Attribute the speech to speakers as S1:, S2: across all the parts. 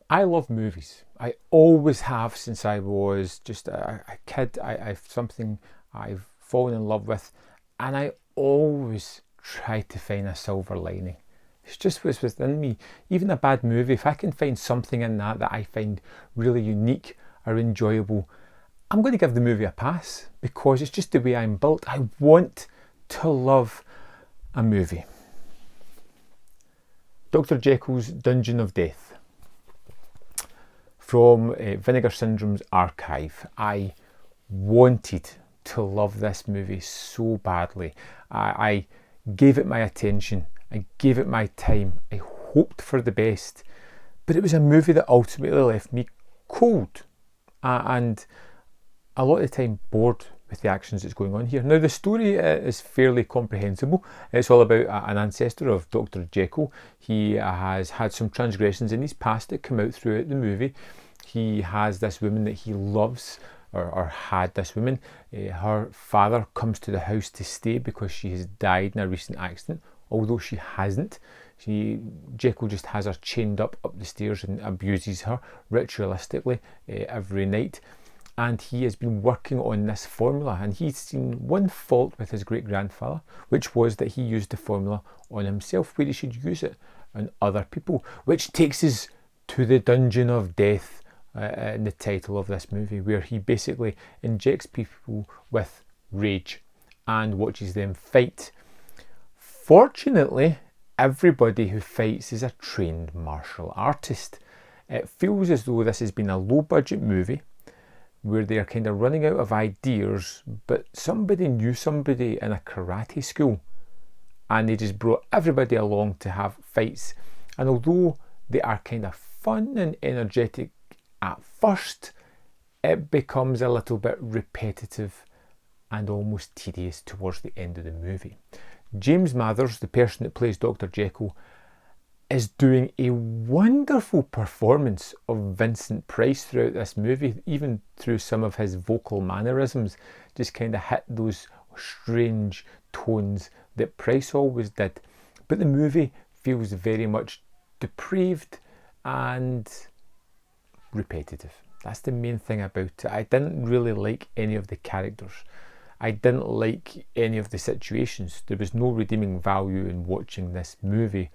S1: I love movies. I always have since I was just a kid. I've something I've fallen in love with, and I always try to find a silver lining. It's just what's within me. Even a bad movie, if I can find something in that that I find really unique or enjoyable, I'm going to give the movie a pass because it's just the way I'm built. I want to love a movie. Dr. Jekyll's Dungeon of Death from Vinegar Syndrome's archive. I wanted to love this movie so badly. I gave it my attention. I gave it my time. I hoped for the best. But it was a movie that ultimately left me cold and a lot of the time bored with the actions that's going on here. Now, the story is fairly comprehensible. It's all about an ancestor of Dr. Jekyll. He has had some transgressions in his past that come out throughout the movie. He has this woman that he loves, or had this woman. Her father comes to the house to stay because she has died in a recent accident, although she hasn't. Jekyll just has her chained up the stairs and abuses her ritualistically every night. And he has been working on this formula, and he's seen one fault with his great-grandfather, which was that he used the formula on himself where he should use it on other people, which takes us to the Dungeon of Death in the title of this movie, where he basically injects people with rage and watches them fight. Fortunately, everybody who fights is a trained martial artist. It feels as though this has been a low-budget movie where they're kind of running out of ideas, but somebody knew somebody in a karate school and they just brought everybody along to have fights. And although they are kind of fun and energetic at first, it becomes a little bit repetitive and almost tedious towards the end of the movie. James Mathers, the person that plays Dr. Jekyll, is doing a wonderful performance of Vincent Price throughout this movie, even through some of his vocal mannerisms, just kind of hit those strange tones that Price always did. But the movie feels very much depraved and repetitive. That's the main thing about it. I didn't really like any of the characters. I didn't like any of the situations. There was no redeeming value in watching this movie.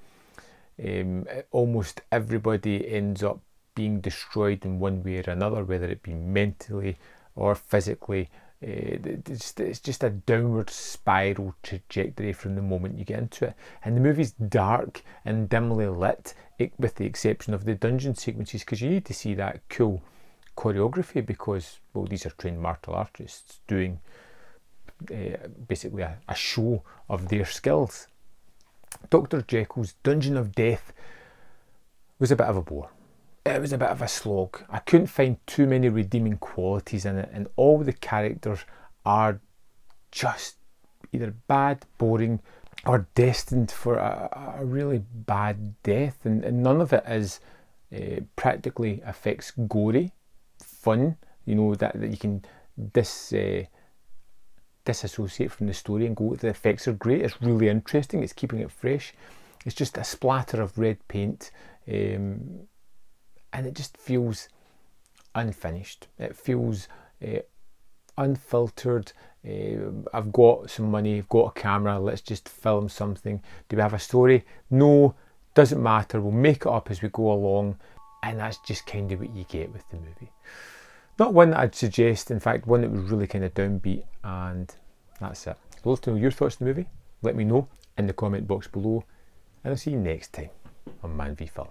S1: Almost everybody ends up being destroyed in one way or another, whether it be mentally or physically. It's just a downward spiral trajectory from the moment you get into it. And the movie's dark and dimly lit, with the exception of the dungeon sequences, because you need to see that cool choreography because, well, these are trained martial artists doing basically a show of their skills. Dr. Jekyll's Dungeon of Death was a bit of a bore. It was a bit of a slog. I couldn't find too many redeeming qualities in it, and all the characters are just either bad, boring, or destined for a really bad death, and none of it is practically effects gory, fun, that you can disassociate from the story and go, the effects are great, it's really interesting, it's keeping it fresh. It's just a splatter of red paint, and it just feels unfinished. It feels unfiltered. I've got some money, I've got a camera, let's just film something. Do we have a story? No, doesn't matter, we'll make it up as we go along, and that's just kind of what you get with the movie. Not one that I'd suggest, in fact one that was really kind of downbeat, and that's it. I'd love to know your thoughts on the movie. Let me know in the comment box below, and I'll see you next time on Man v Film.